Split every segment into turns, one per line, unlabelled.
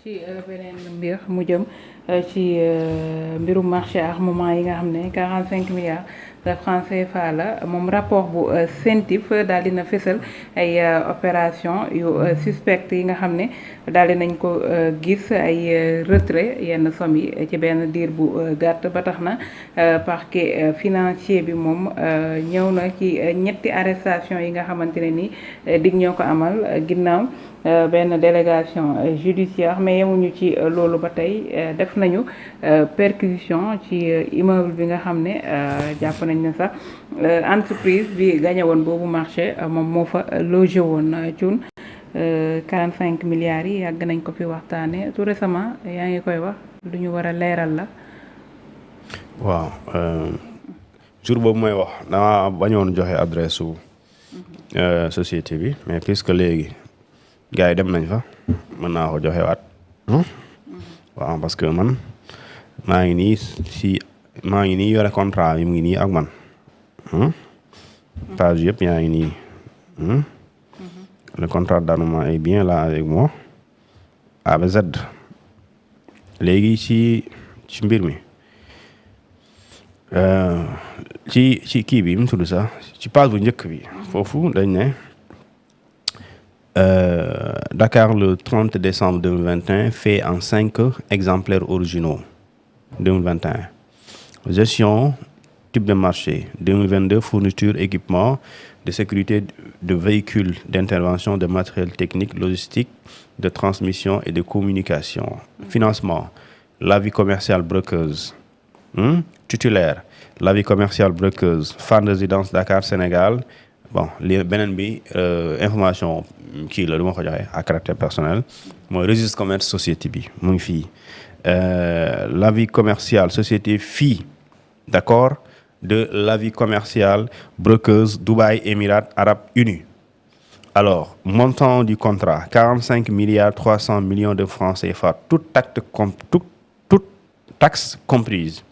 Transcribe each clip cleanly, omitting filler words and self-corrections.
ci beneen mbir mu jëm ci mbirum marché armement yi nga xam ne 45 milliards de francs CFA la moom rapport bu CENTIF daal dina fësal ay opération yu suspect yi nga xam ne daal dinañ ko gis ay retrait yenn somme yi ci benn diir bu gàtt ba tax na parquet financier bi moom ñëw na ci ñetti arrestation yi nga xamante ne ni dig ñoo ko amal ginnaaw benn délégation judiciaire mais yemuñu ci loolu ba tey def nañu perquisition ci immeuble bi nga xam ne jàpp nañ ne sax entreprise bi gagné woon boobu marché moom moo fa logé woon cun 45 milliards yi yàgg nañ ko fi waxtaane tout récemment yaa ngi koy wax lu ñu war a leeral la.
waaw jour boobu mooy wax dama bañoon joxe adresse su société bi mais puisque léegi gars yi dem nañ fa mën naa ko joxe waat waaw parce que man maa ngi nii yore contrat yi mu ngi nii ak man page yëpp yaa ngi nii le contrat d'armement est bien là avec moi A ba Z léegi ci mbir mi ci kii bi mu tudd sax ci page bu njëkk bi foofu dañ ne Dakar le 30 décembre 2021 fait en 5 exemplaires originaux 2021 gestion type de marché 2022 fourniture équipement de sécurité de véhicules d'intervention de matériel technique logistique de transmission et de communication financement l'avis commercial brokeuse titulaire l'avis commercial brokeuse fan résidence Dakar Sénégal bon li beneen bi information kii la du ma ko joxe à caractère personnel mooy registre commerce société bi mu ngi fii l'avis commercial société fii d'accord de l'avis commercial brokeuse Dubaï Émirats Arabes Unis alors montant du contrat 45 milliards 300 millions de francs CFA toute taxe comprise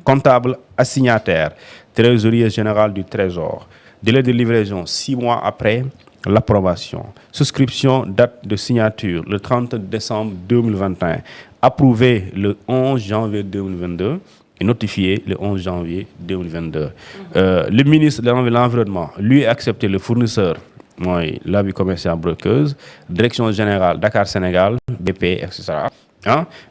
comptable assignataire trésorier général du Trésor délai de livraison 6 mois après l'approbation souscription date de signature le 30 décembre 2021 approuvé le 11 janvier 2022 et notifié le 11 janvier 2022 le ministre de l'Environnement lui a accepté le fournisseur mooy l'avis commercial brokeuse direction générale Dakar Sénégal BP etc.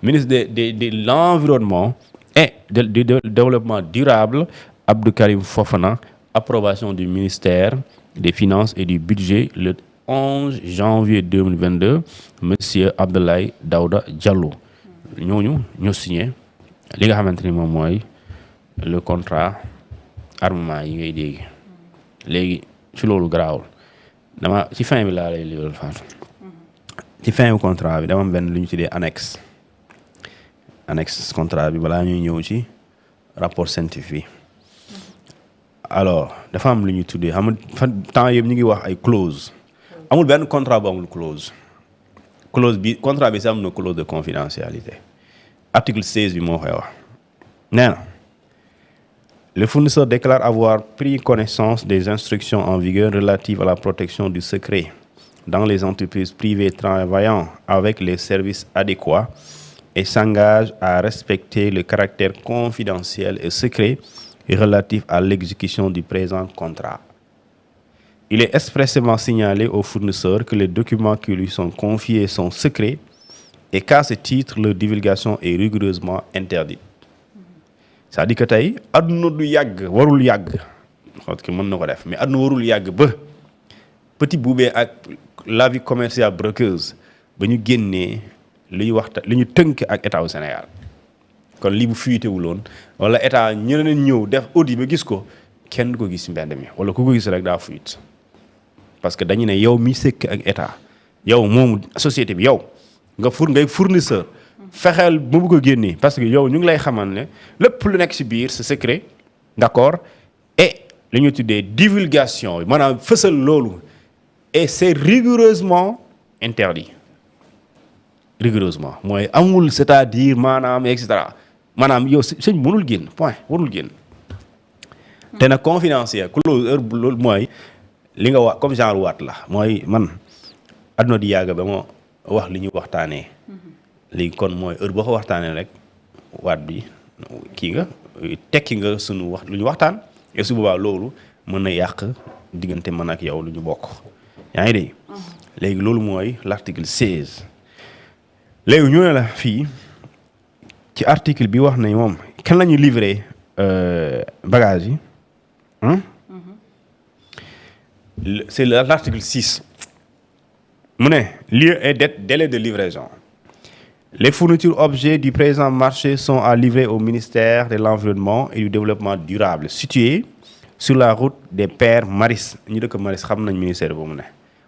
Ministre de l'Environnement et du développement durable Abdou Karim Fofana approbation du ministère des Finances et du Budget le 11 janvier 2022 monsieur Abdoulaye Daouda Diallo ñooñu ñoo signé li nga xamante ni moom mooy le contrat armement yi ngay dégg léegi ci loolu garaawul dama ci fin bi laa lay liiral faatu ci fin bu contrat bi dama am benn lu ñu tuddee annexe contrat bi balaa ñuy ñëw ci rapport scientifique bi alors dafa am lu ñuy tuddee xam nga temps yëpp ñu ngi wax ay clause amul benn contrat bu amul clause bi contrat bi sax am na clause de confidentialité article 16 bi moo koy wax nee na le fournisseur déclare avoir pris connaissance des instructions en vigueur relatives à la protection du secret dans les entreprises privées travaillant avec les services adéquats et s'engage à respecter le caractère confidentiel et secret relatif à l'exécution du présent contrat. Il est expressément signalé aux fournisseurs que les documents qui lui sont confiés sont secrets et qu'à ce titre, leur divulgation est rigoureusement interdite. C'est-à-dire que tey àdduna du yàgg warul yàgg xaw ma mën na ko def mais àdduna warul yàgg ba petit boubé ak l'avis commercial brokeuse ba ñu génnee li ñu tënk ak état au Sénégal kon lii bu fuité wuloon wala état ñeneen ñëw def audit ba gis ko kenn du ko gis mbedd mi wala ku ko gis rek daa fuite parce que dañu ne yow mi sëkk ak état yow moomu société bi yow ngay fournisseur fexeel ba bu ko génnee parce que yow ñu ngi lay xamal ne lépp lu nekk ci biir c'est secret d'accord et li ñu tuddee divulgation bi maanaam fësal loolu et c'est rigoureusement interdit rigoureusement mooy amul c'est-à-dire maanaam et cetera maanaam yow sëñ mënul génn point warul génn te nag confidentiel clause heure bu loolu mooy li nga wax comme genre waat la mooy man adduna di yàgg ba ma wax li ñu waxtaanee léegi kon mooy heure boo ko waxtaanee rek waat bi kii nga tekki nga sunu wax lu ñu waxtaan et su boobaa loolu mën na yàq diggante man ak yow lu ñu bokk yaa ngi dégg. léegi loolu mooy l'article 16 léegi ñu ne la fii ci article bi wax nañ moom kan la ñuy livrer bagage yi c'est l'article 6 mu ne lieu et date délai de livraison. Les fournitures objets du présent marché sont à livrer au ministère de l'Environnement et du Développement durable situé sur la route des Pères Maris ñu dëkk Maris xam nañ ministère boobu ne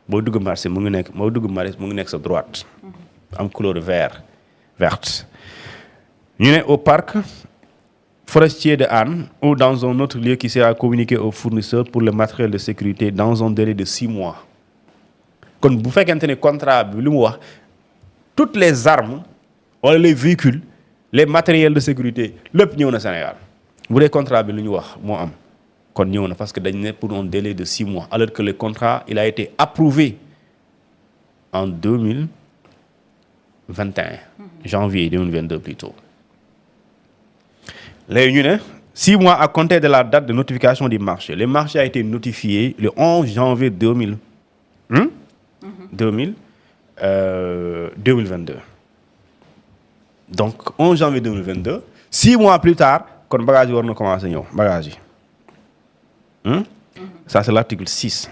boo dugg marché mu ngi nekk boo dugg Maris mu ngi nekk sa droite am couleur verte ñu ne au parc forestier de Hann ou dans un autre lieu qui sera communiqué aux fournisseurs pour le matériel de sécurité dans un délai de 6 mois. kon bu fekkente ne contrat bi lu mu wax toutes les armes wala les véhicules les matériels de sécurité lépp ñëw na Sénégal bu dee contrat bi lu ñu wax moo am kon ñëw na parce que dañ ne pour un délai de 6 mois alors que le contrat il a été approuvé en 2021 janvier 2022 plutôt léegi ñu ne 6 mois à compter de la date de notification du marché le marché a été notifié le 11 janvier 2022 donc 11 janvier 2022 6 mois plus tard kon bagage yi war na commencer ñëw bagage yi ça c'est l'article 6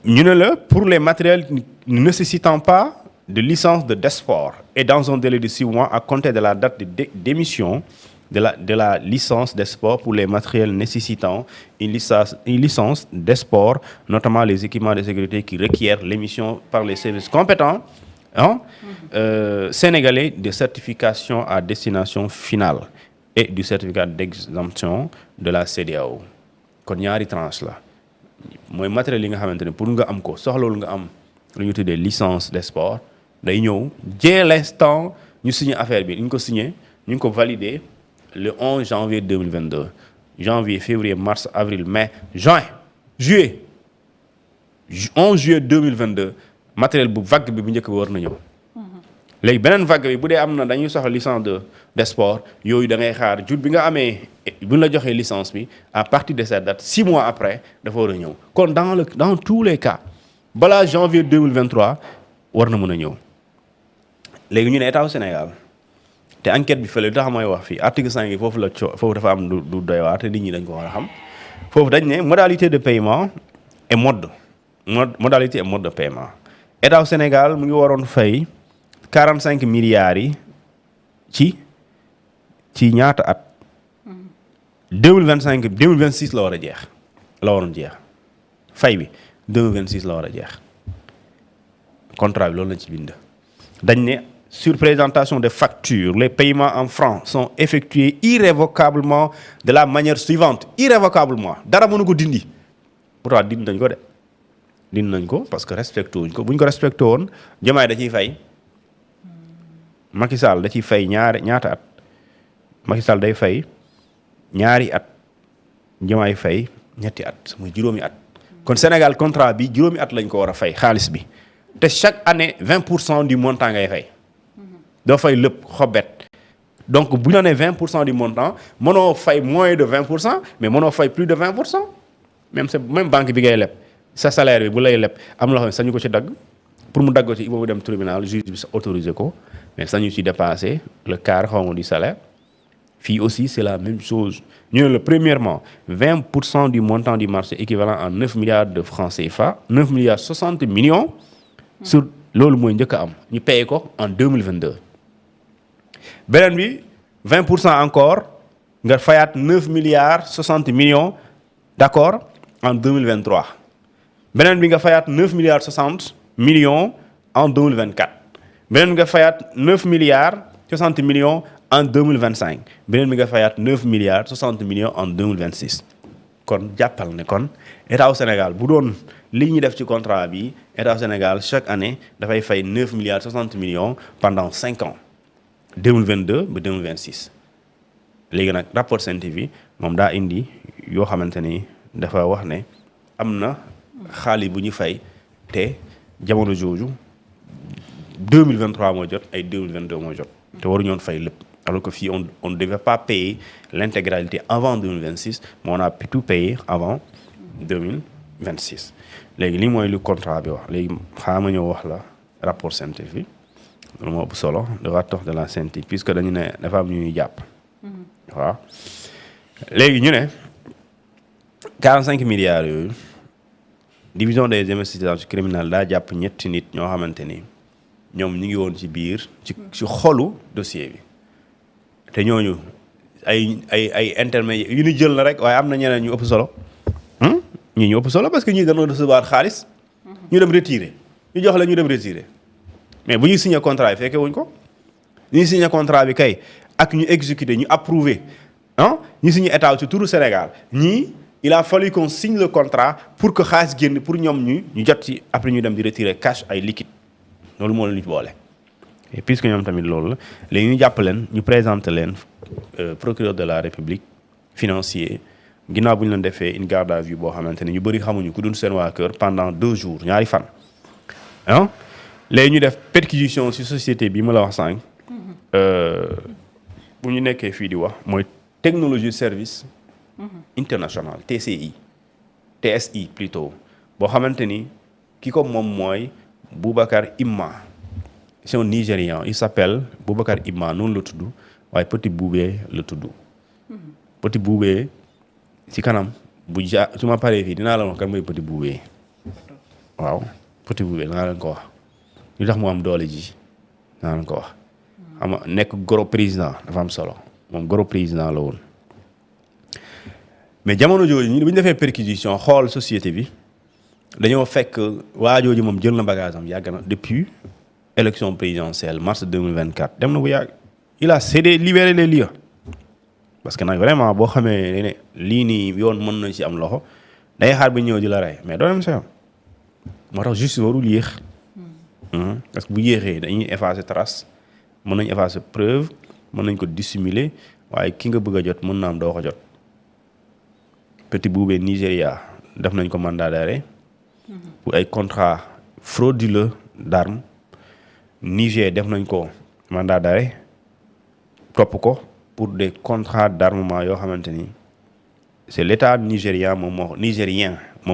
ñu ne la pour les matériels ne nécessitant pas de licence de Desport et dans un délai de 6 mois à compter de la date d'émission de la licence Desport pour les matériels nécessitant une licence Desport, notamment les équipements de sécurité qui requièrent l'émission par les services compétents sénégalais de certification à destination finale et du certificat d'exemption de la CEDEAO. kon ñaari tranche la mooy matériel yi nga xamante ne pour nga am ko soxlawul nga am lu ñu tuddee licence Desport day ñëw dès l'instant ñu signé affaire bi ñu ko signé ñu ko validé le 11 janvier 2022 janvier février mars avril mai juin juillet 11 juillet 2022 matériel bu vague bi bu njëkk bi war na ñëw. léegi beneen vague bi bu dee am na dañuy soxla licence de sport yooyu da ngay xaar jur bi nga amee bu la joxee licence bi à partir de cette date 6 mois après dafa war a ñëw kon dans tous les cas balaa janvier 2023 war na mën a ñëw léegi ñu ne état Sénégal. te enquête bi fële li tax mooy wax fii article 5 yi foofu foofu dafa am du doy waar te nit ñi dañ ko war a xam foofu dañ ne modalité de paiement et modalité et mode de paiement état Sénégal mu ngi waroon fay 45 milliards yi ci ñaata at 2026 la war a jeex la waroon jeex fay bi 2026 la war a jeex contrat bi loolu lañ ci bind dañ ne sur présentation de factures, les paiements en francs sont effectués irrévocablement de la manière suivante. Irrévocablement. Dara mënu ko dindi. Pourtant dindi nañ ko de. Dindi nañ ko parce que respecté wuñ ko. Bu ñu ko respecté woon Diomaye da ciy fay. Macky Sall da ciy fay ñaata at. Macky Sall day fay ñaari at. Diomaye fay ñetti at muy juróomi at. kon Sénégal contrat bi juróomi at lañ ko war a fay xaalis bi. te chaque année 20% du montant ngay fay. doo fay lépp xobet donc bu ñu la nee 20% du montant mënoo fay moins de 20% mais mënoo fay plus de 20% même banque bi ngay leb sa salaire bi bu lay leb am loo xam ne sañu ko ci dagg pour mu dagg ko ci il faut dem tribunal juge bi autorisé ko mais sañu ci dépasser le quart xaw ma du salaire fii aussi c'est la même chose ñu ne la premièrement 20% du montant du marché équivalent à 9 milliards de francs CFA 9 milliards 60 millions sur loolu mooy njëkk a am ñu paye ko en 2022 beneen bi 20% encore nga fayaat 9 milliards 60 millions d'accord en 2023 beneen bi nga fayaat 9 milliards 60 millions en 2024 beneen bi nga fayaat 9 milliards 60 millions en 2025 beneen bi nga fayaat 9 milliards 60 millions en 2026 kon jàppal ne kon état au Sénégal bu doon li ñuy def ci contrat bi état Sénégal chaque année dafay fay 9 milliards 60 millions pendant 5 ans 2022 ba 2026 léegi nag rapport scientifique moom daa indi yoo xamante ni dafa wax ne am na xaalis bu ñu fay te jamono jooju 2023 moo jot ay 2022 moo jot te waruñu woon fay lépp alors que fii on ne devait pas payer l'intégralité avant 2026 mais on a pu tout payer avant 2026 léegi lii mooy lu contrat bi wax léegi xaaral ma ñëw wax la rapport scientifique loolu moo ëpp solo le rapport de la scientifique puisque dañu ne dafa am ñuy jàpp waaw léegi ñu ne 45 milliards yooyu division des investigations criminelles daa jàpp ñetti nit ñoo xamante ni ñoom ñu ngi woon ci biir ci xolu dossier bi te ñooñu ay intermédiaires yu ñu jël la rek waaye am na ñeneen ñu ëpp solo ñii ñu ëpp solo parce que ñii dañoo recevoir xaalis ñu dem retirer ñu jox la ñu dem retirer mais bu ñuy signé contrat bi fekkee wuñ ko ñu signé contrat bi kay ak ñu exécuter ñu approuver ñu signé état ci turu Sénégal ñii il a fallu qu'on signe le contrat pour que xaalis génn pour ñoom ñu jot ci après ñu dem di retirer cash ay liquide loolu moo leen ñu boole. et puisque ñoom tamit loolu la léegi ñu jàpp leen ñu présenter leen procureur de la République financier ginnaaw bu ñu leen defee une garde à vue boo xamante ne ñu bëri xamuñu ku dul seen waa kër pendant 2 jours ñaari fan. léegi ñu def perquisition ci société bi ma la wax sànq bu ñu nekkee fii di wax mooy technologie service international TSI plutôt boo xamante ni ki ko moom mooy Boubacar Imma c'est un Nigérian il s'appelle Boubacar Imma noonu la tudd waaye Petit Boubé la tudd Petit Boubé ci kanam su ma paree fii dinaa la wax kan mooy Petit Boubé waaw Petit Boubé dinaa leen ko wax lu tax mu am doole ji dinaa leen ko wax xam nga nekk goro président dafa am solo moom goro président la woon mais jamono jooju ñu bu ñu defee perquisition xool société bi dañoo fekk waa jooju moom jël na bagage am yàgg na depuis élection présidentielle mars 2024 dem na bu yàgg il a cédé libéré les lieux parce que nag vraiment boo xamee ne lii nii yoon mën na ci am loxo day xaar ba ñëw di la rey mais doo dem sa yoon moo tax justice warul yéex parce que bu yéexee dañuy effacer trace mën nañ effacer preuve mën nañ ko dissimuler waaye ki nga bëgg a jot mën na am doo ko jot Petit Boubé Nigéria def nañ ko mandat d'arrêt pour ay contrat frauduleux d'armes Niger def nañ ko mandat d'arrêt topp ko pour des contrats d'armement yoo xamante ni c'est l'état nigérien moom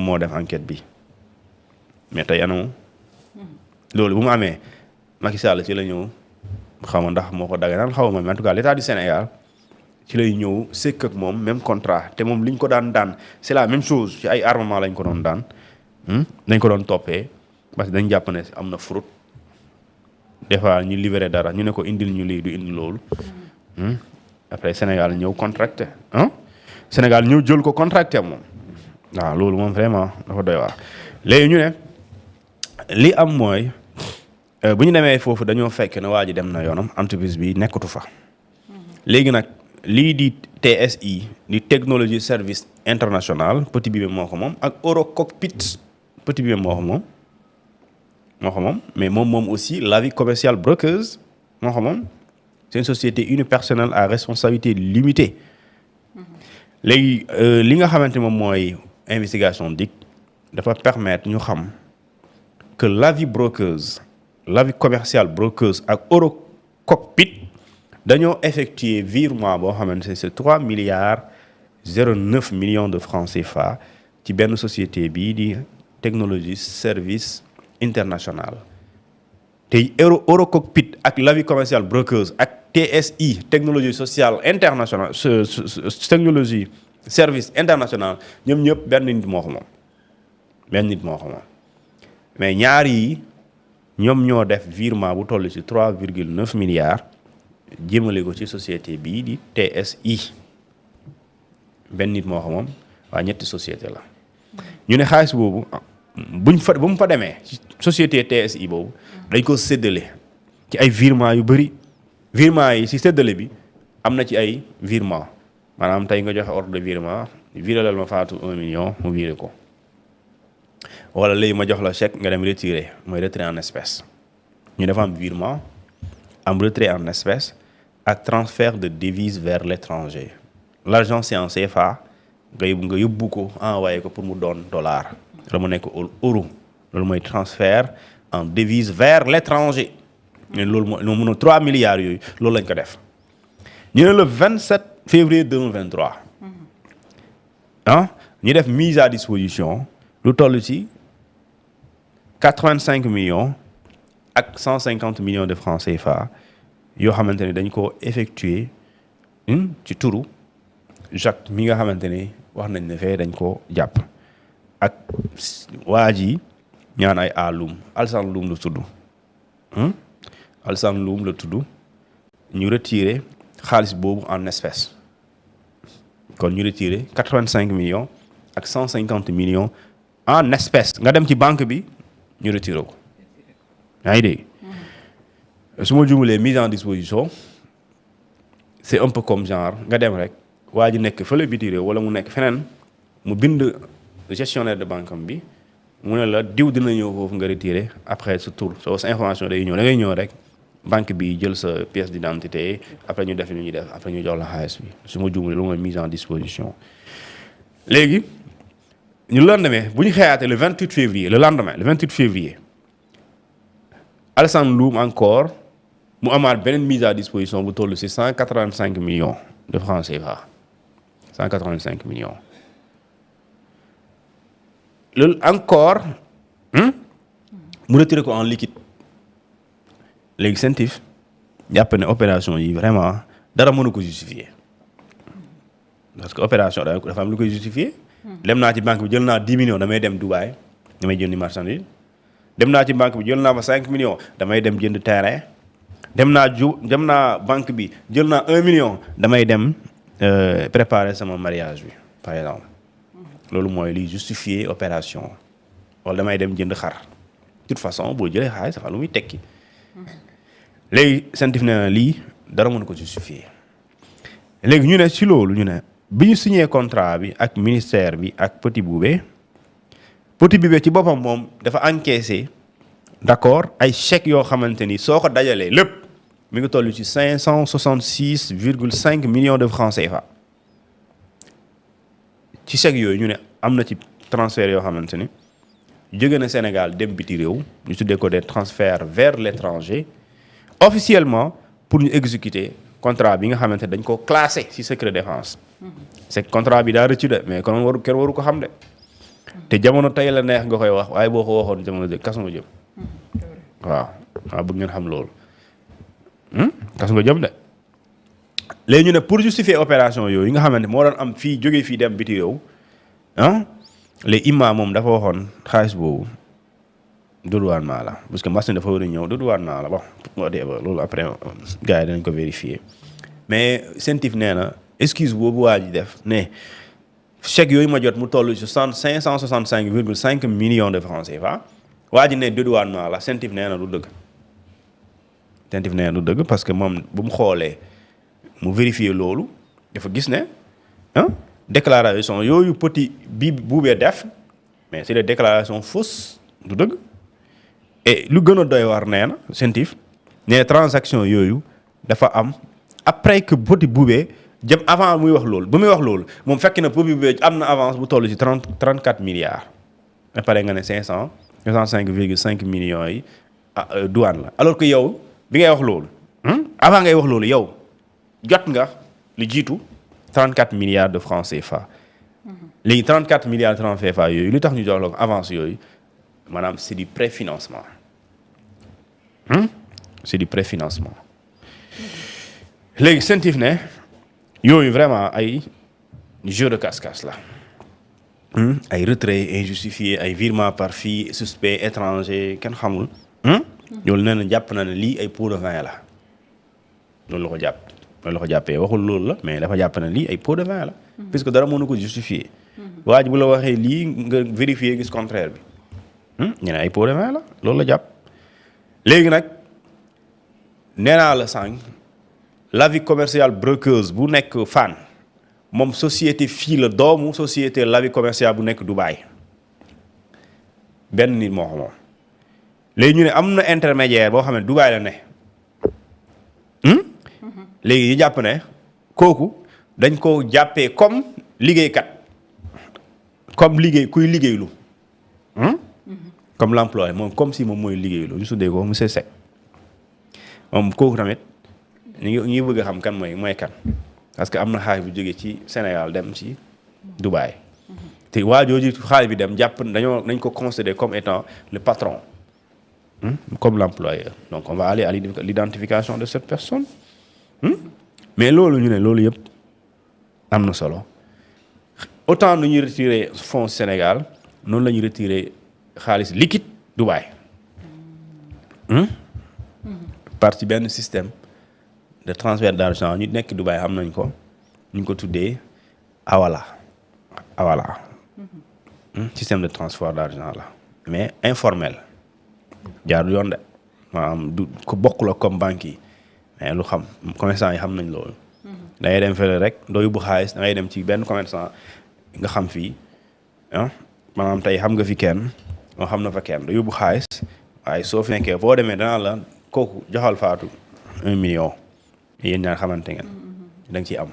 moo def enquête bi mais tey anamu loolu bu mu amee Macky Sall ci la ñëw xaw ma ndax moo ko daganal xaw ma mais en tout cas l'état du Sénégal ci lay ñëw sëkk ak moom même contrat te moom liñ ko daan c'est la même chose ci ay armement lañ ko doon daan dañ ko doon toppee parce que dañ jàpp ne am na fraude des fois ñu libéré dara ñu ne ko indil ñu lii du indi loolu après Sénégal ñëw contracté Sénégal ñëw jël ko contracté moom waaw loolu moom vraiment dafa doy waar léegi ñu ne li am mooy bu ñu demee foofu dañoo fekk ne waa ji dem na yoonam entreprise bi nekkatu fa léegi nag lii di TSI di technologie service international Petit Boubé moo ko moom ak Eurocockpit Petit Boubé moo ko moom mais moom aussi Lavie Commercial Brokers moo ko moom c'est une société unipersonnelle à responsabilité limitée léegi li nga xamante moom mooy investigation DIC dafa permettre ñu xam que Lavie Commercial Brokers ak Eurocockpit dañoo effectuer virement boo xamante ne c'est 3 milliards 09 millions de francs CFA ci benn société bii di technologie service international te Eurocockpit ak Lavie Commercial Brokers ak TSI technologie sociale internationale technologie service international ñoom ñëpp benn nit moo ko moom mais ñaar yi ñoom ñoo def virement bu toll ci 3,9 milliards jëmale ko ci société bii di TSI benn nit moo ko moom waaye ñetti société la ñu ne xaalis boobu ba mu fa demee ci société TSI boobu dañ ko séddale ci ay virement yu bëri virement yi ci séddale bi am na ci ay virement maanaam tey nga joxe ordre de virement viralal ma Fatou 1 million mu viré ko wala léegi ma jox la chèque nga dem retirer mooy retrait en espèces ñu dafa am virement am retrait en espèces ak transfert de devises vers l'étranger l'argent c'est en CFA nga yóbbu ko envoyé ko pour mu doon dollar wala mu nekk euro loolu mooy transfert en devise vers l'étranger mais loolu moo mënoon 3 milliards yooyu loolu lañ ko def ñu ne le 27 février 2023 ñu def mise à disposition lu toll ci 85 millions ak 150 millions de francs CFA yoo xamante ne dañ ko effectuer ci turu Jacques mi nga xamante ne wax nañ ne fee dañ ko jàpp ak waa ji ñaan ay Loum Alassane Loum la tudd Alassane Loum la tudd ñu retiré xaalis boobu en espèces kon ñu retiré 85 millions ak 150 millions en espèces nga dem ci banque bi ñu retiré ko yaa ngi dégg su ma jumulee mise en disposition c'est un peu comme genre nga dem rek waa ji nekk fële biti réew wala mu nekk feneen mu bind gestionnaire de banque am bi mu ne la diw dina ñëw foofu nga retiré après sa tour sa information day ñëw da ngay ñëw rek banque bi jël sa pièce d'identité après ñu def li ñuy def après ñu jox la xaalis bi su ma jumulee lu mooy mise en disposition léegi ñu lendemain bu ñu xëyaatee le 28 février le lendemain le 28 février Alassane Loum encore mu amaat beneen mise à disposition bu toll ci 185 millions de francs CFA 185 millions loolu encore mu retiré ko en liquide léegi CENTIF jàpp ne opération yi vraiment dara mënu ko justifier parce que opération dafa am lu koy justifier dem naa ci banque bi jël naa 10 millions damay dem Dubaï damay jëndi marchandise dem naa ci banque bi jël naa fa 5 millions damay dem jënd terrain dem naa banque bi jël naa 1 million damay dem préparer sama mariage bi par exemple loolu mooy liy justifier opération wala damay dem jënd xar de toute façon boo jëlee xaalis dafa lu muy tekki léegi CENTIF ne lii dara mënu ko justifier léegi ñu ne ci loolu ñu ne bi ñu signé contrat bi ak ministère bi ak Petit Boubé ci boppam moom dafa encaissé d'accord ay chèques yoo xamante ni soo ko dajalee lépp mi ngi toll ci 566,5 millions de francs CFA ci chèques yooyu ñu ne am na ci transfert yoo xamante ni jóge na Sénégal dem biti réew ñu tuddee ko des transferts vers l'étranger officiellement pour ñu exécuter contrat bi nga xamante dañ ko classé ci secret défense c'est contrat bi daa rëccu de mais kon kenn waru ko xam de te jamono tey la neex nga koy wax waaye boo ko waxoon jamono jë kaso nga jëm waaw bëgg ngeen xam loolu kaso nga jëm de léegi ñu ne pour justifier opération yooyu yi nga xamante moo doon am fii jógee fii dem biti réew les imam moom dafa waxoon xaalis boobu dédouanement la parce que machine dafa war a ñëw dédouanement la bon loolu après gars yi dinañ ko vérifier mais CENTIF nee na excuse boobu waa ji def ne chèque yooyu ma jot mu toll ci 565,5 millions de francs CFA waa ji ne dédouanement la CENTIF nee na du dëgg CENTIF nee na du dëgg parce que moom bu mu xoolee mu vérifier loolu dafa gis ne déclaration yooyu Petit Boubé def mais c'est des déclarations fausses du dëgg et lu gën a doy war nee na CENTIF ne transaction yooyu dafa am après que Petit Boubé jëm avant muy wax loolu ba muy wax loolu moom fekk na Petit Boubé am na avance bu toll ci 34 milliards ba pare nga ne 565,5 millions yi douane la alors que yow bi ngay wax loolu avant ngay wax loolu yow jot nga lu jiitu 34 milliards de francs CFA léegi 34 milliards de francs CFA yooyu li tax ñu jox la ko avance yooyu maanaam c'est du préfinancement c'est du préfinancement léegi CENTIF ne yooyu vraiment ay jeu de cache-cache la ay retrait injustifié ay virement par fii suspect étranger kenn xamul loolu nee na jàpp na ne lii ay pot de vin la loolu la ko jàpp loolu la ko jàppee waxul loolu la mais dafa jàpp ne lii ay pot de vin la puisque dara mënu ko justifier waa ji bu la waxee lii nga vérifier gis contraire bi ñu ne ay pot de vin la loolu la jàpp léegi nag nee naa la sànq l'avis commercial brokeuse bu nekk Fann moom société fii la doomu société l'avis commercial bu nekk Dubaï benn nit moo ko moom léegi ñu ne am na intermédiaire boo xam ne Dubaï la ne léegi ñu jàpp ne kooku dañ ko jàppee comme liggéeykat comme kuy liggéeylu comme l'employé moom comme si moom mooy liggéeylu ñu tuddee ko monsieur Seck moom kooku tamit ñu ngi bëgg a xam kan mooy kan parce que am na xaalis bu jógee ci Sénégal dem ci Dubaï te waa jooju xaalis bi dem jàpp nañ ko considérer comme étant le patron comme l'employeur donc on va aller à l'identification de cette personne mais loolu ñu ne loolu yëpp am na solo autant nu ñuy retirer fonds Sénégal noonu la ñuy retirer xaalis liquide Dubaï par ci benn système de transfert d'argent ñu nekk Dubaï xam nañ ko ñu ko tuddee Awala système de transfert d'argent la mais informel jaarul yoon de maanaam du ko bokk la comme banque yi mais lu xam commerçant yi xam nañ loolu da ngay dem fële rek doo yóbbu xaalis da ngay dem ci benn commerçant nga xam fii maanaam tey xam nga fi kenn moo xam na fa kenn doo yóbbu xaalis waaye soo fi nekkee boo demee danaa la kooku joxal Fatou 1 million yéen ñaar xamante ngeen da nga ciy am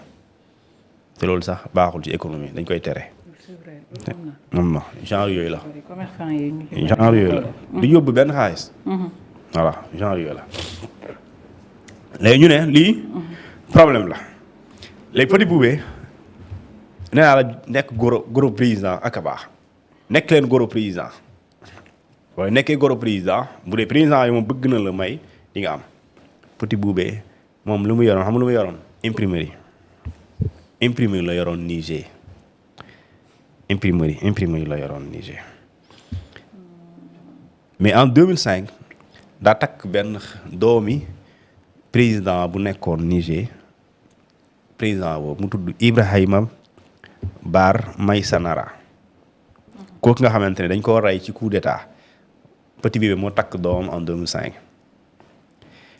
te loolu sax baaxul ci économie dañ koy tere. moom na genre yooyu la. genre yooyu la du yóbbu benn xaalis. voilà genre yooyu la. léegi ñu ne lii problème la léegi Petit Boubé nee naa la nekk goro président ak a baax nekk leen goro président waaye nekkee goro président bu dee président yi moom bëgg na la may di nga am Petit Boubé moom lu mu yoroon xam lu mu yoroon imprimerie la yoroon Niger imprimerie la yoroon Niger mais en 2005 daa takk benn doomi président bu nekkoon Niger président boobu mu tudd Ibrahima Bar Maysanara kooku nga xamante ne dañ ko rey ci coup d'état Petit Boubé moo takk doomam en 2005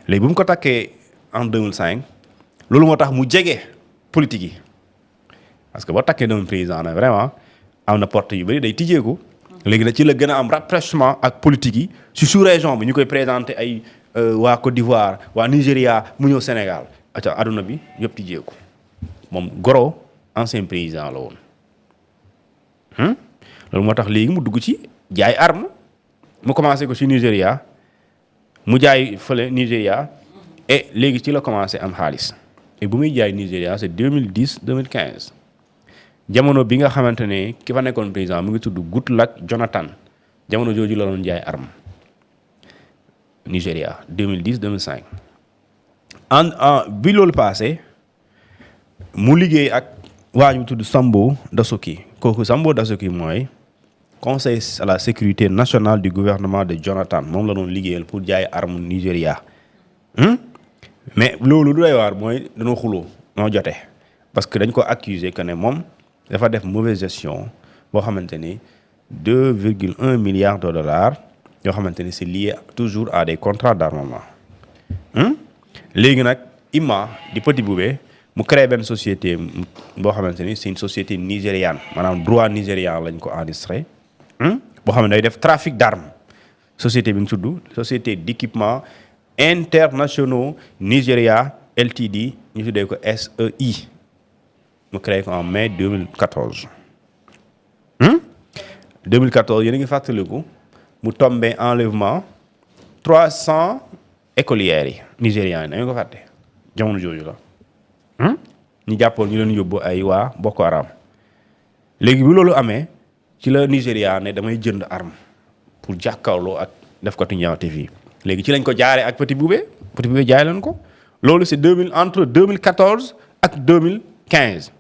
léegi bu mu ko takkee en 2005 loolu moo tax mu jege politique yi parce que boo takkee doomu président nag vraiment am na porte yu bëri day tijjeeku léegi nag ci la gën a am rapprochement ak politique yi si sous-région bi ñu koy présenté ay waa Côte d'Ivoire waa Nigéria mu ñëw Sénégal aca àdduna bi yëpp tijjeeku moom goro ancien président la woon loolu moo tax léegi mu dugg ci jaay arme mu commencé ko ci Nigéria mu jaay fële Nigéria et léegi ci la commencé am xaalis et bu muy jaay Nigéria c'est 2010 2015 jamono bi nga xamante ne ki fa nekkoon président mu ngi tudd Goodluck Jonathan jamono jooju la doon jaay arme Nigéria 2010 2005 bi loolu passé mu liggéey ak waa ñu tudd Sambo Dasuki kooku Sambo Dasuki mooy conseil à la sécurité nationale du gouvernement de Jonathan moom la doon liggéeyal pour jaay arme Nigéria mais loolu lu doy waar mooy dañoo xuloo noo jote parce que dañ ko accuser que ne moom dafa def mauvaise gestion boo xamante ni 2,1 milliards de dollars yoo xamante ni c'est lié toujours à des contrats d'armement léegi nag IMA di Petit Boubé mu créé benn société boo xamante ni c'est une société nigériane maanaam droit nigérian lañ ko enregistré boo xam ne day def trafic d'armes société bi nga tudd société d'équipement internationaux Nigeria LTD ñu tuddee ko SEI mu créé ko en mai 2014 2014 yéen a ngi fàttaliku mu tombé enlèvement 300 écolières yi nigérians yi nañu ko fàtte jamono jooju la ñu jàppoon ñu leen yóbbu ay waa Boko Haram léegi bi loolu amee ci la Nigéria ne damay jënd arme pour jàkkaarloo ak def ko ñaawte fii léegi ci lañ ko jaaree ak Petit Boubé jaay leen ko loolu c'est entre 2014 ak 2015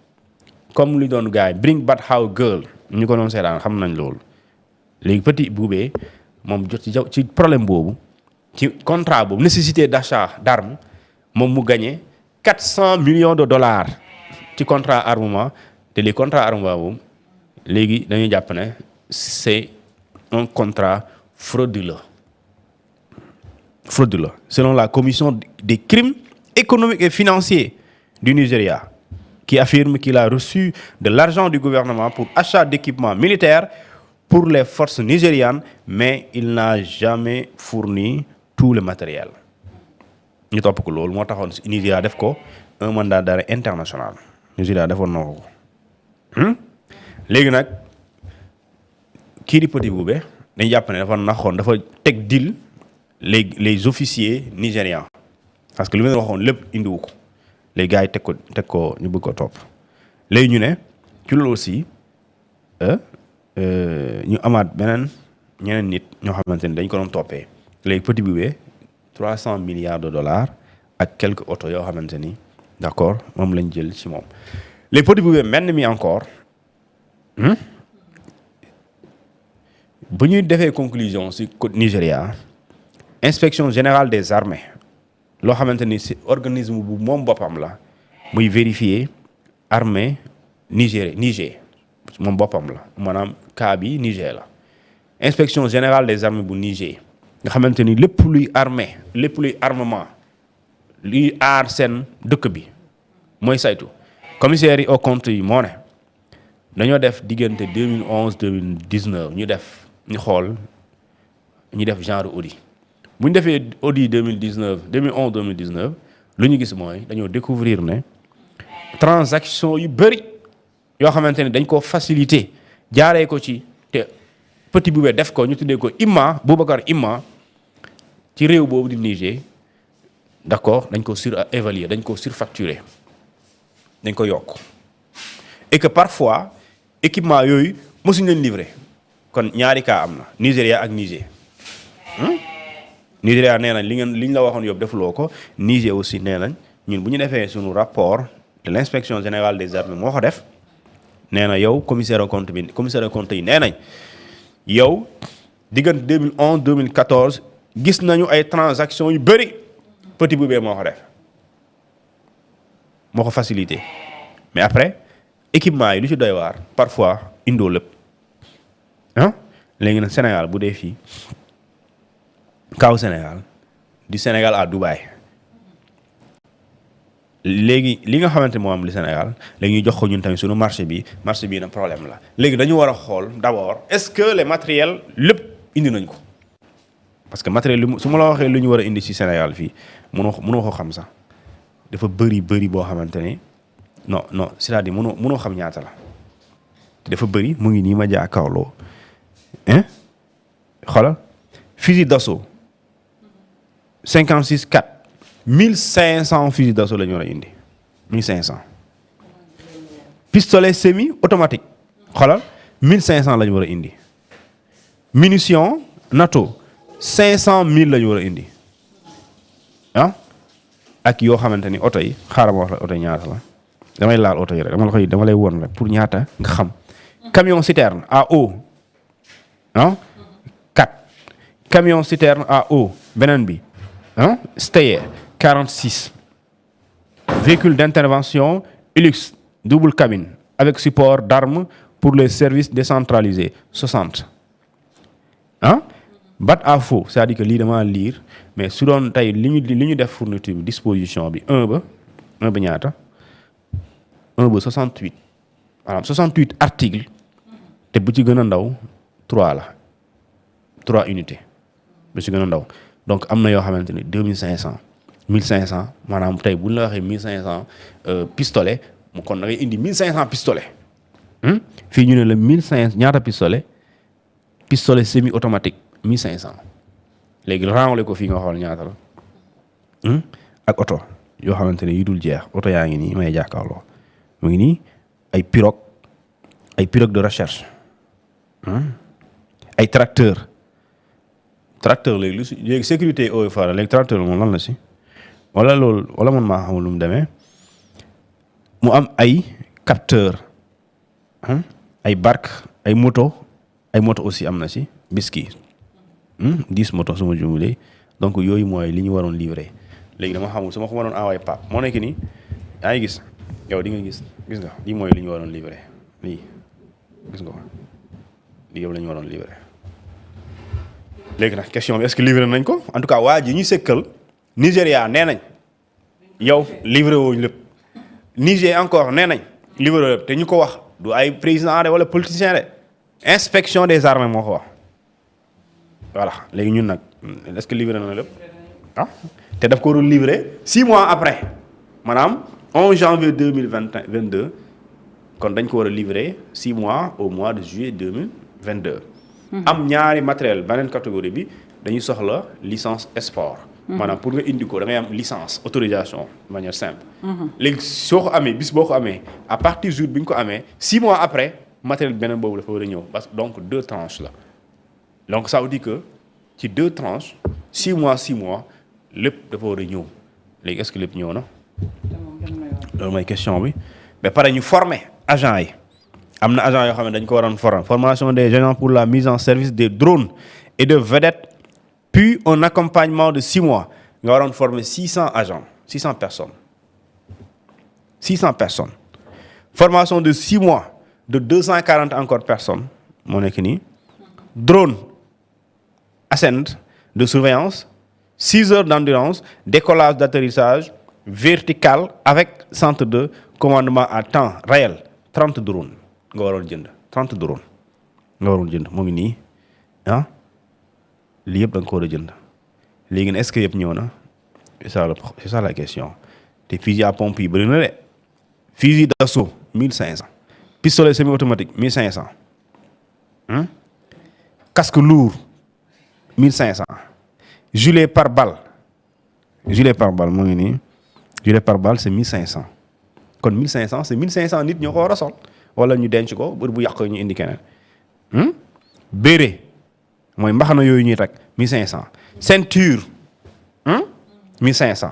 comme li doon gars yi bring back our girl ñu ko doon seetaan xam nañ loolu léegi Petit Boubé moom jot ci problème boobu ci contrat boobu nécessité d'achat d'armes moom mu gagné 400 millions de dollars ci contrat armement te les contrats armement boobu léegi dañuy jàpp ne c'est un contrat frauduleux selon la commission des crimes économiques et financiers du Nigeria qui affirme qu'il a reçu de l'argent du gouvernement pour achat d'équipements militaires pour les forces nigérianes mais il n'a jamais fourni tout le matériel ñu topp ko loolu moo taxoon Nigeria def ko un mandat d'arrêt international Nigeria defoon na ko léegi nag kii di Petit Boubé dañ jàpp ne dafa naxoon dafa teg deal les officiers nigérians parce que li ma leen waxoon lépp indiwu ko les gars yi teg ko ñu bëgg ko topp léegi ñu ne ci loolu aussi ñu amaat ñeneen nit ñoo xamante ni dañ ko doon toppee léegi Petit Bouba 300 milliards de dollars ak quelques autos yoo xamante ni d'accord moom lañ jël ci moom léegi Petit Bouba mel mi encore bu ñuy defee conclusion ci Nigéria inspection générale des armées loo xamante ni ci organisme bu moom boppam la muy vérifier armée Niger moom boppam la maanaam cas bi Niger la inspection générale des armées bu Niger nga xamante ni lépp luy armée lépp luy armement luy aar seen dëkk bi mooy saytu commissaire yi au compte yi moo ne dañoo def diggante 2011 2019 ñu def genre audit bu ñu defee audit 2011 2019 lu ñu gis mooy dañoo découvrir ne transaction yu bëri yoo xamante ne dañ ko facilité jaaree ko ci te Petit Bouba def ko ñu tuddee ko Boubacar Imma ci réew boobu di Niger d'accord dañ ko surévaluer dañ ko surfacturer dañ ko yokk et que parfois équipement yooyu mosuñ leen livrer kon ñaari cas am na Nigéria ak Niger Nigéria nee nañ liñ la waxoon yóbbu defuloo ko Niger aussi nee nañ ñun bu ñu defee suñu rapport de l'inspection générale des armées moo ko def nee na yow commissaire au compte yi nee nañ yow diggante 2011 2014 gis nañu ay transactions yu bëri Petit Bouba moo ko def moo ko facilité mais après équipement yi lu ci doy waar parfois indoo lépp léegi nag Sénégal bu dee fii kaw Sénégal du Sénégal à Dubaï léegi li nga xamante moo am li Sénégal léegi ñu jox ko ñun tamit suñu marché bii nag problème la léegi dañu war a xool d'abord est-ce que les matériels lépp indi nañ ko parce que matériel su ma la waxee lu ñu war a indi ci Sénégal fii mënoo ko xam sax dafa bëri boo xamante ni non c'est-à-dire mënoo xam ñaata la te dafa bëri mu ngi nii ma jàkkaarloo xoolal fusil d'assaut 56 4 1500 fusils d'assaut la ñu war a indi 1500 pistolet semi automatique xoolal 1500 la ñu war a indi munition NATO 500 000 la ñu war a indi ak yoo xamante ni oto yi xaaral ma wax la oto yi ñaata la damay laal oto yi rek dama lay won rek pour ñaata nga xam camion citerne à eau 4 camion citerne à eau beneen bi Steyr 46 véhicule d'intervention Hilux double cabine avec support d'armes pour les services décentralisés 60 bat à feu c'est-à-dire que lii dama lire mais su doon tey li ñu def fourniture bi disposition bi 1 ba ñaata 1 ba 68 maanaam 68 articles te bu ci gën a ndaw 3 unités bu ci gën a ndaw donc am na yoo xamante ni 2500 1500 maanaam tey bu ñu la waxee 1500 pistolet mu kon da ngay indi 1500 pistolet fii ñu ne la 1500 ñaata pistolet semi automatique 1500 léegi rangle ko fii nga xool ñaata la ak oto yoo xamante ne yu dul jeex oto yaa ngi nii may jàkkaarloo mu ngi nii ay pirogue de recherche ay tracteur léegi sécurité eaux et forêts léegi tracteur moom lan la si wala man maa xamul lu mu demee mu am ay capteur ay barque ay moto aussi am na si biski 10 moto suma jumulee donc yooyu mooy li ñu waroon livrer léegi dama xamul su ma ko waroon envoyé Pape moo nekk nii yaa ngi gis yow di nga gis nga lii mooy li ñu waroon livrer lii gis nga ko lii yow la ñu waroon livrer léegi nag question bi est-ce que livré nañ ko en tout cas waa ji ñu sëkkal Nigéria nee nañ yow livré wuñ lépp Niger encore nee nañ livré lépp te ñu ko wax du ay président de wala politicien de inspection des armées moo ko wax voilà léegi ñun nag est-ce que livré na lépp te daf ko doon livré 6 mois après maanaam 11 janvier 2022 kon dañ ko war a livrer 6 mois au mois de juillet 2022. am ñaari matériel beneen catégorie bi dañuy soxla licence export maanaam pour nga indi ko da ngay am licence autorisation de manière simple. léegi soo ko amee bis boo ko amee à partir jour bi nga ko amee 6 mois après matériel beneen boobu dafa war a ñëw parce que donc 2 tranches la donc ça veut dire que ci 2 tranches 6 mois lépp dafa war a ñëw léegi est-ce que lépp ñëw na. loolu mooy question bi ba pare ñu former agent yi am na agent yoo xam ne dañ ko waroon former formation des agents pour la mise en service des drones et de vedettes puis un accompagnement de 6 mois nga waroon former 600 agents 600 personnes formation de 6 mois de 240 encore personnes moo nekk nii drone ascent de surveillance 6 heures d'endurance décollage d'atterrissage vertical avec centre de commandement à temps réel 30 drones nga waroon jënd 30 drones nga waroon jënd mu ngi nii ah lii yëpp da nga ko war a jënd léegi est-ce que yëpp ñëw na c'est ça la question te fusil à pompe yi bëri na de fusil d'assaut 1500 pistolet semi-automatique 1500 casque lourd 1500 gilet pare-balles mu ngi nii gilet pare-balles c'est 1500 kon 1500 c'est 1500 nit ñoo ko war a sol wala ñu denc ko bu yàq ñu indi keneen béret mooy mbaxana yooyu ñuy teg 1500 ceinture 1500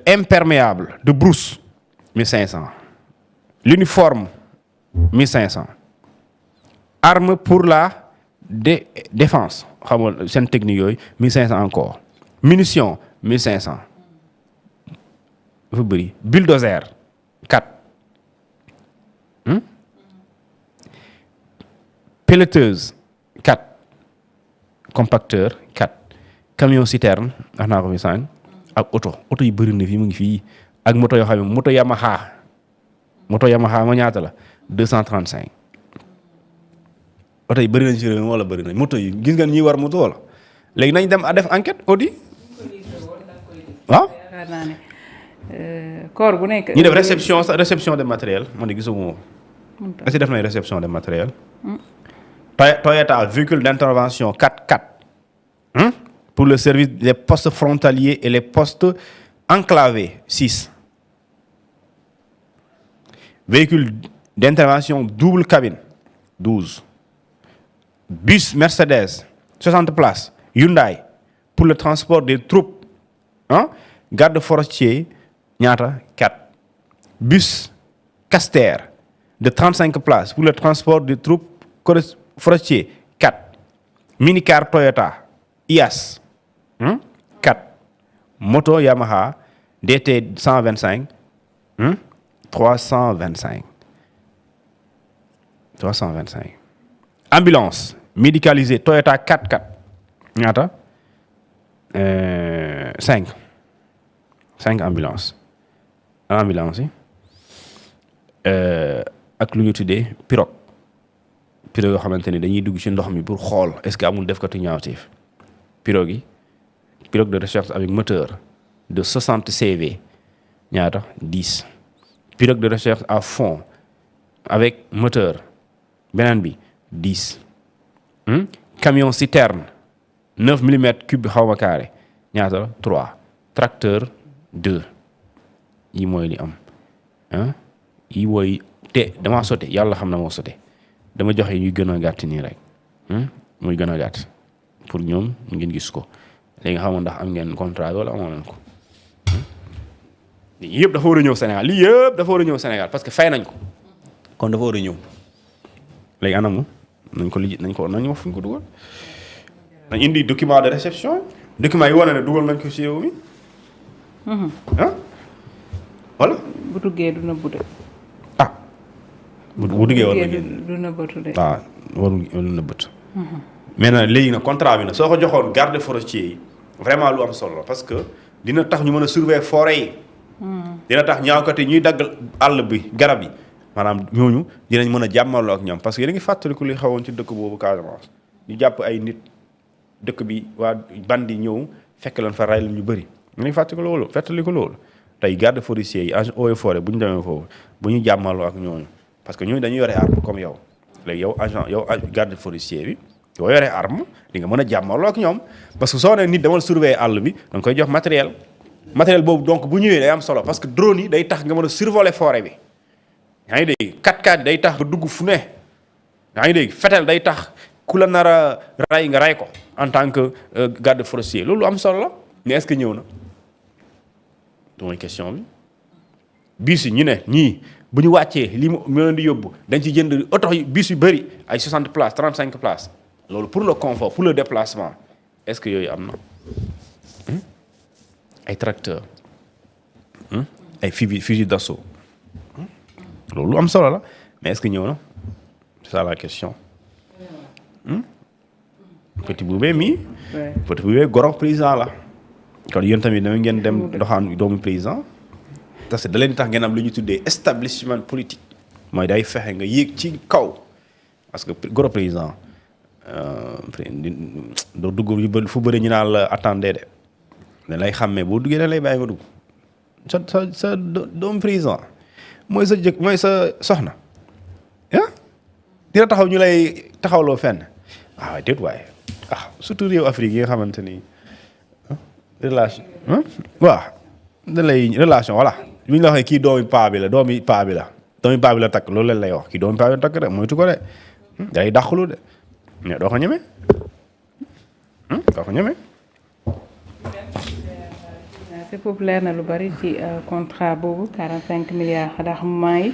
imperméable de brousse 1500 l'uniforme 1500 arme pour la défense xam nga seen technique yooyu 1500 encore munitions 1500 dafa bëri bulldozer 4 pelleteuse 4 compacteur 4 camion citerne wax naa ko fi sànq ak oto yi bëri na fii mu ngi fii ak moto yoo xam ne moto Yamaha ma ñaata la 235 oto yi bëri nañ ci réew mi wala bëri nañ moto yi gis nga ñuy war moto wala léegi nañ dem a def enquête audit waaw.
corps bu nekk.
ñu def réception de matériel man de gisuma est-ce que def nañ réception de matériel. Toyota véhicule d'intervention 4x4 pour le service des postes frontaliers et les postes enclavés 6 véhicule d'intervention double cabine 12 bus Mercedes 60 places Hyundai pour le transport des troupes garde forestier ñaata 4 bus Caster de 35 places pour le transport des troupes forestier 4 minicar Toyota IAS 4 moto Yamaha DT 125 325 ambulance médicalisée Toyota 4x4 ñaata 5 ambulance yi ak lu ñu tuddee pirogue yoo xamante ni dañuy dugg ci ndox mi pour xool est-ce que amul defkatu ñaawteef pirogue de recherche avec moteur de 60 CV ñaata 10 pirogue de recherche à fond avec moteur beneen bi 10 camion citerne 9 millimètres cube xawma carré ñaata la 3 tracteur 2 yi mooy li am yi mooy te damaa sote yàlla xam na moo sote dama joxe ñuy gën a gàtt nii rek muy gën a gàtt pour ñoom ngeen gis ko léegi nga xamoon ndax am ngeen contrat wala amoon nañ ko lii yëpp dafa war a ñëw Sénégal parce que fay nañ ko kon dafa war a ñëw léegi anamu nañ wax fu ñu ko dugal nañ indi document de réception document yi wane ne dugal nañ ko ci réew mi voilà
bu duggee du nëbbu de
bu duggee war na génn
du nëbbatu de
warul nëbbatu mais nag léegi nag contrat bi nag soo ko joxoon garde forestier yi vraiment lu am solo la parce que dina tax ñu mën a surveiller forêt yi dina tax ñaawkat yi ñuy dagg àll bi garab yi maanaam ñooñu dinañ mën a jàmmaloo ak ñoom parce que yéen a ngi fàttaliku li xawoon ci dëkk boobu Casamance ñu jàpp ay nit dëkk bi waa bandi ñëw fekk leen fa ray leen ñu bëri ñu ngi fàttaliku loolu tey garde forestier yi agent eaux et forêt bu ñu demee foofu bu ñu jàmmaloo ak ñooñu parce que ñooñu dañuy yore arme comme yow léegi yow garde forestier bi boo yoree arme di nga mën a jàmmarloo ak ñoom parce que soo nee nit demal surveiller àll bi da nga koy jox matériel boobu donc bu ñëwee day am solo parce que drone yi day tax nga mën a survoler forêt bi yaa ngi dégg 4x4 day tax nga dugg fu ne yaa ngi dégg fetel day tax ku la nar a ray nga ray ko en tant que garde forestier loolu am solo la mais est-ce que ñëw na mooy question bi bus yi ñu ne ñii bu ñu wàccee li mu leen di yóbbu dañ ci jënd oto yi bus yu bëri ay 60 places 35 places loolu pour le confort pour le déplacement est-ce que yooyu am na ay tracteurs ay fusil d'assaut loolu am solo la mais est-ce que ñëw na c'est ça la question Petit Boubé mii Petit Boubé goro président la kon yéen tamit dama ngeen dem doxaan doomu président parce que da leen tax ngeen am lu ñu tuddee establishment politique mooy day fexe nga yéeg ci kaw parce que goro président doo dugg yu bëri fu bëri ñu naan la attendé de da lay xàmmee boo duggee da lay bàyyi nga dugg sa doomu président mooy sa jëkk mooy sa soxna dina taxaw ñu lay taxawloo fenn waaw déet waaye surtout réew Afrique yi nga xamante ni relation waaw da lay relation voilà bu ñu la waxee kii doomi paa bi la takk loolu leen lay wax kii doomi paa bi la takk de moytu ko de day dàqulu de mais doo ko ñeme
c'est populaire na lu bari ci contrat boobu 45 milliards ndax moment yi